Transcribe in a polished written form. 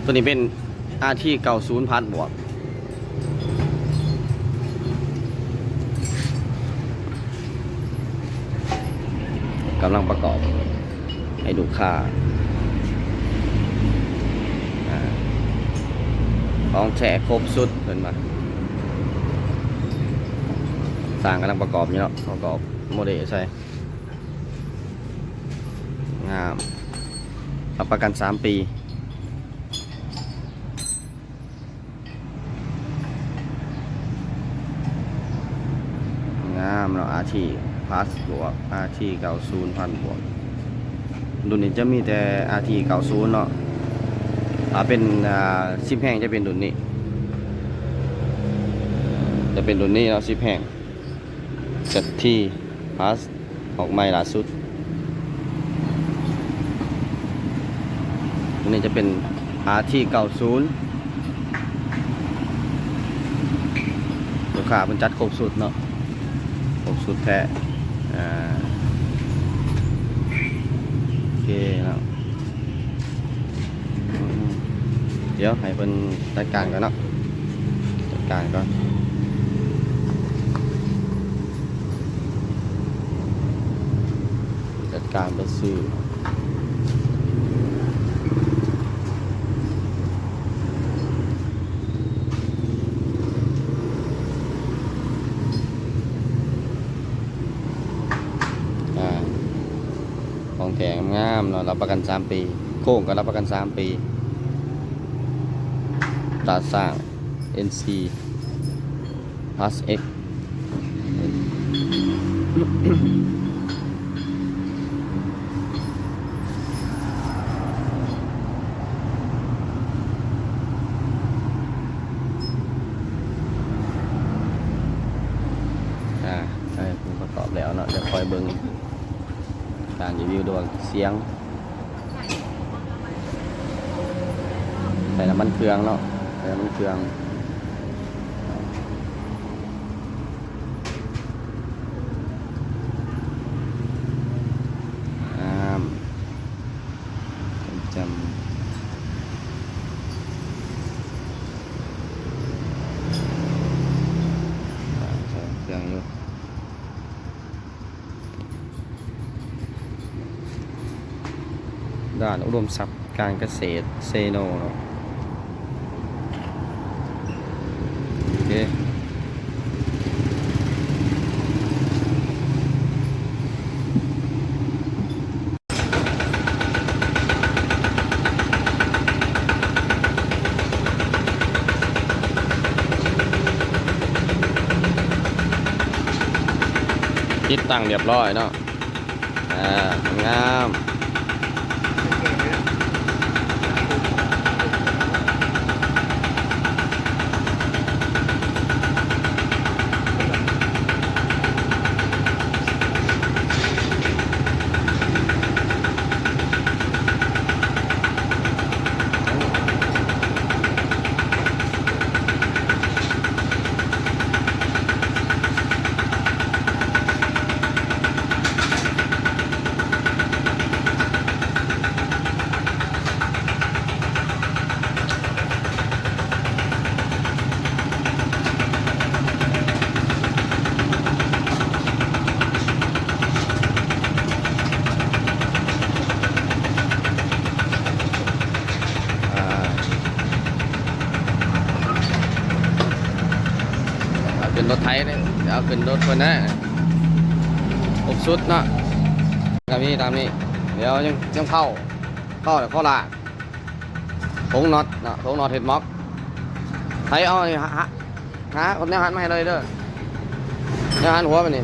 ตัวนี้เป็นRT 90พัดบวกกำลังประกอบให้ดูค่าของแฉครบสุดเพิ่นมาสร้างกำลังประกอบนี่เนาะประกอบโมเดลใช่งามรับประกัน3 ปีงามเนาะRT Plus บวกRT 90พันบวกรุ่นนี้จะมีแต่RT 90เนาะเป็น10แห่งจะเป็นรุ่นนี้เนาะ10แห่ง7T Plus ออกใหม่ล่าสุดรุ่นนี้จะเป็น RT 90ลูกค้าเป็นจัดครบสุดเนาะครบสุดแท้โอเคแล้วเดี๋ยวให้เป็นจัดการก่อนเนาะจัดการก่อนจัดการไปซื้อของแถมงามเนาะรับประกัน3 ปีโค้งก็รับประกัน3 ปีตัดสร้าง NC Plus X ใช่ผมประกอบแล้วเนาะเดี๋ยวคอยเบิ่งการรีวิวดวงเสียงใส่น้ำมันเครื่องเนาะใส่น้ำมันเครื่องจำใส่เครื่องอยู่ด้านอุดมทรัพย์การเกษตรเซโนเนาะโอเคติดตั้งเรียบร้อยเนาะงามขึ้นรถไทยเลยเดี๋ยวขึ้นรถคนนะอบสุดเนาะตามนี้เดี๋ยวยังเข้าเดี๋ยวเข้าละทงน็อตเนาะทงน็อตเห็ดม็อกไทยเอาหาคนนี้หันมาให้เลยเด้อเนี่ยหันหัวไปนี่